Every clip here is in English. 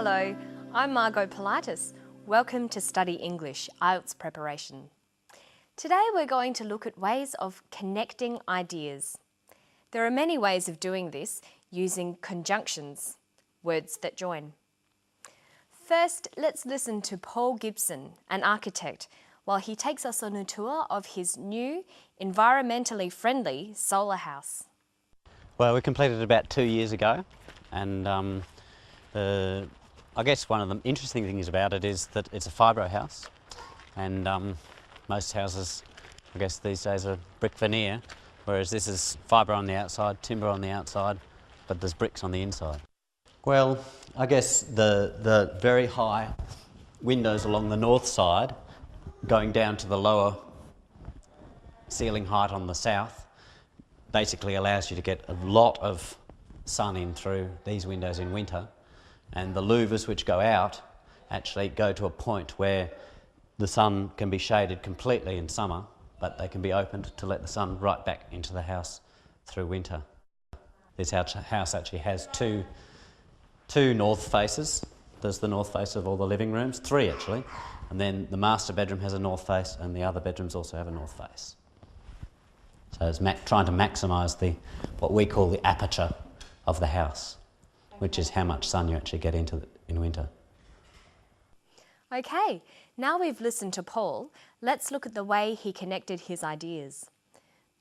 Hello, I'm Margot Politis. Welcome to Study English, IELTS preparation. Today we're going to look at ways of connecting ideas. There are many ways of doing this using conjunctions, words that join. First, let's listen to Paul Gibson, an architect, while he takes us on a tour of his new, environmentally friendly solar house. Well, we completed it about 2 years ago, and I guess one of the interesting things about it is that it's a fibro house, and most houses, I guess these days, are brick veneer, whereas this is fibre on the outside, timber on the outside, but there's bricks on the inside. Well, I guess the very high windows along the north side, going down to the lower ceiling height on the south, basically allows you to get a lot of sun in through these windows in winter, and the louvers which go out actually go to a point where the sun can be shaded completely in summer, but they can be opened to let the sun right back into the house through winter. This house actually has two north faces. There's the north face of all the living rooms, 3 actually, and then the master bedroom has a north face and the other bedrooms also have a north face. So it's trying to maximise what we call the aperture of the house, which is how much sun you actually get into in winter. Okay, now we've listened to Paul, let's look at the way he connected his ideas.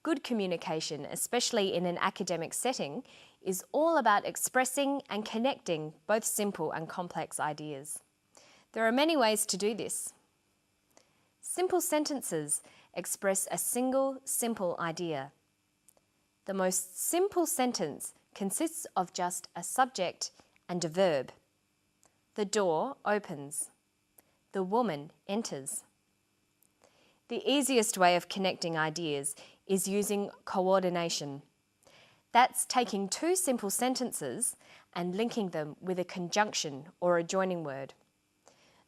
Good communication, especially in an academic setting, is all about expressing and connecting both simple and complex ideas. There are many ways to do this. Simple sentences express a single, simple idea. The most simple sentence consists of just a subject and a verb. The door opens. The woman enters. The easiest way of connecting ideas is using coordination. That's taking 2 simple sentences and linking them with a conjunction or a joining word.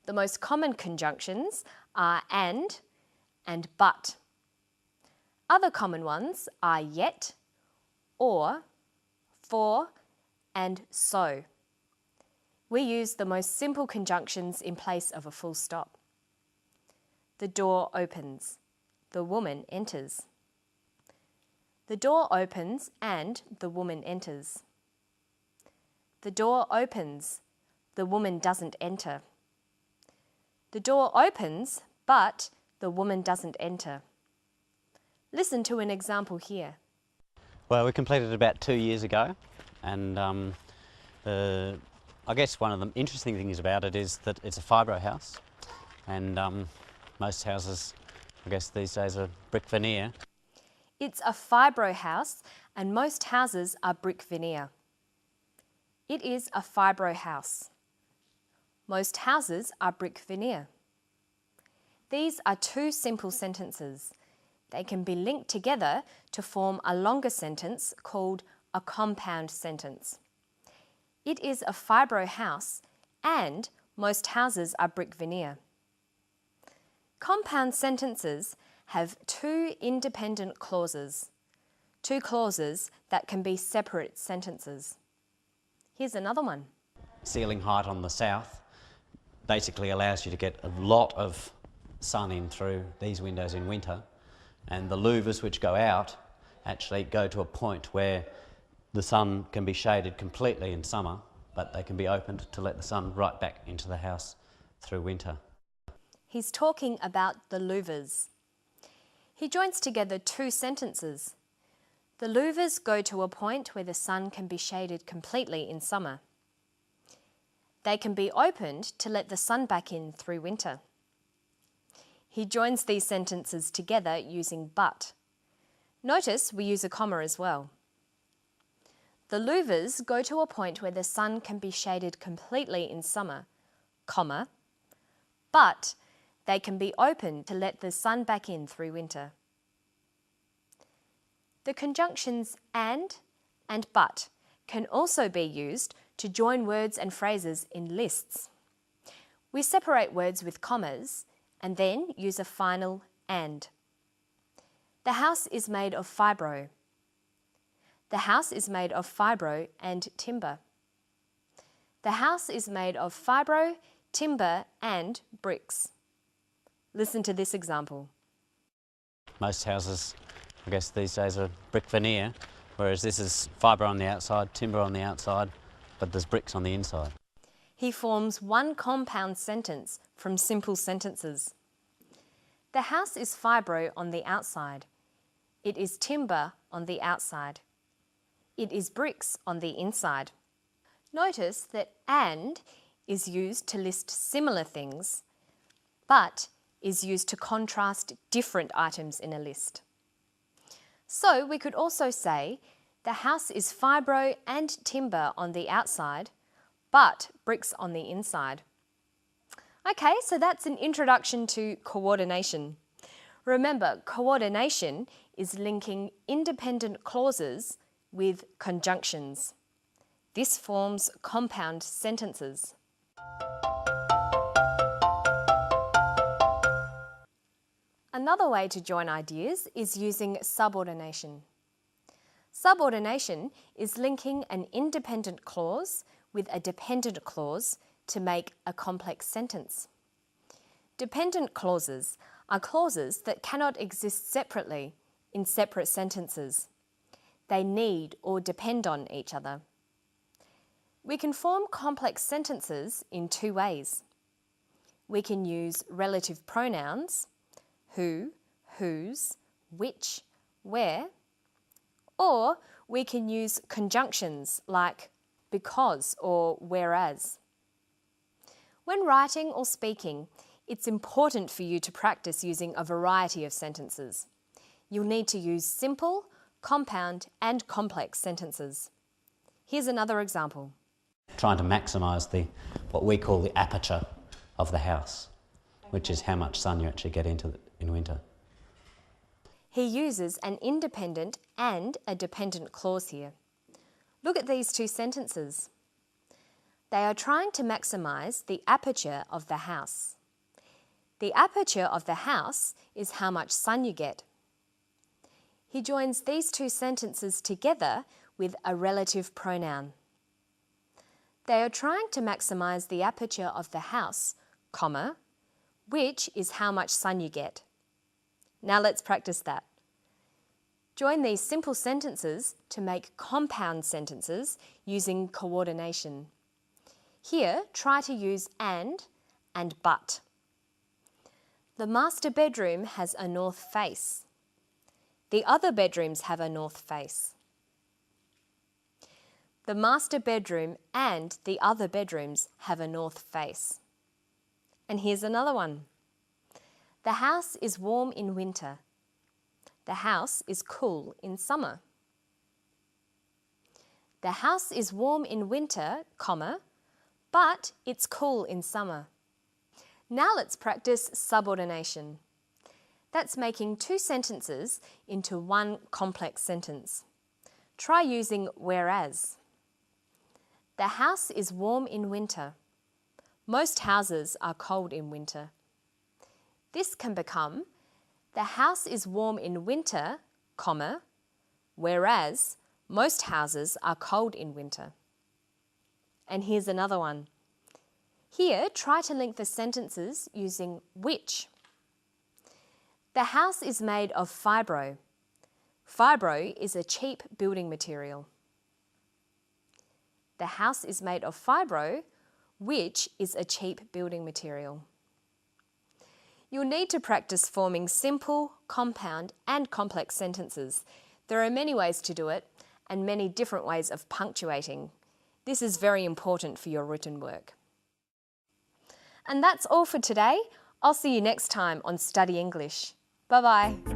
The most common conjunctions are and but. Other common ones are yet, or, for, and so. We use the most simple conjunctions in place of a full stop. The door opens. The woman enters. The door opens and the woman enters. The door opens. The woman doesn't enter. The door opens, but the woman doesn't enter. Listen to an example here. Well, we completed it about 2 years ago, and I guess one of the interesting things about it is that it's a fibro house, and most houses, I guess these days, are brick veneer. It's a fibro house and most houses are brick veneer. It is a fibro house. Most houses are brick veneer. These are 2 simple sentences. They can be linked together to form a longer sentence called a compound sentence. It is a fibro house and most houses are brick veneer. Compound sentences have 2 independent clauses, 2 clauses that can be separate sentences. Here's another one. Ceiling height on the south basically allows you to get a lot of sun in through these windows in winter, and the louvers which go out actually go to a point where the sun can be shaded completely in summer, but they can be opened to let the sun right back into the house through winter. He's talking about the louvers. He joins together 2 sentences. The louvers go to a point where the sun can be shaded completely in summer. They can be opened to let the sun back in through winter. He joins these sentences together using but. Notice we use a comma as well. The louvers go to a point where the sun can be shaded completely in summer, comma, but they can be opened to let the sun back in through winter. The conjunctions and but can also be used to join words and phrases in lists. We separate words with commas and then use a final and. The house is made of fibro. The house is made of fibro and timber. The house is made of fibro, timber and bricks. Listen to this example. Most houses, I guess these days, are brick veneer, whereas this is fibre on the outside, timber on the outside, but there's bricks on the inside. He forms one compound sentence from simple sentences. The house is fibro on the outside. It is timber on the outside. It is bricks on the inside. Notice that and is used to list similar things, but is used to contrast different items in a list. So we could also say the house is fibro and timber on the outside, but bricks on the inside. Okay, so that's an introduction to coordination. Remember, coordination is linking independent clauses with conjunctions. This forms compound sentences. Another way to join ideas is using subordination. Subordination is linking an independent clause with a dependent clause to make a complex sentence. Dependent clauses are clauses that cannot exist separately in separate sentences. They need or depend on each other. We can form complex sentences in two ways. We can use relative pronouns, who, whose, which, where, or we can use conjunctions like because or whereas. When writing or speaking, it's important for you to practice using a variety of sentences. You'll need to use simple, compound and complex sentences. Here's another example. Trying to maximise what we call the aperture of the house, which is how much sun you actually get into in winter. He uses an independent and a dependent clause here. Look at these two sentences. They are trying to maximise the aperture of the house. The aperture of the house is how much sun you get. He joins these two sentences together with a relative pronoun. They are trying to maximise the aperture of the house, comma, which is how much sun you get. Now let's practice that. Join these simple sentences to make compound sentences using coordination. Here, try to use and but. The master bedroom has a north face. The other bedrooms have a north face. The master bedroom and the other bedrooms have a north face. And here's another one. The house is warm in winter. The house is cool in summer. The house is warm in winter, comma, but it's cool in summer. Now let's practice subordination. That's making two sentences into one complex sentence. Try using whereas. The house is warm in winter. Most houses are cold in winter. This can become, the house is warm in winter, comma, whereas most houses are cold in winter. And here's another one. Here, try to link the sentences using which. The house is made of fibro. Fibro is a cheap building material. The house is made of fibro, which is a cheap building material. You'll need to practice forming simple, compound and complex sentences. There are many ways to do it and many different ways of punctuating. This is very important for your written work. And that's all for today. I'll see you next time on Study English. Bye-bye.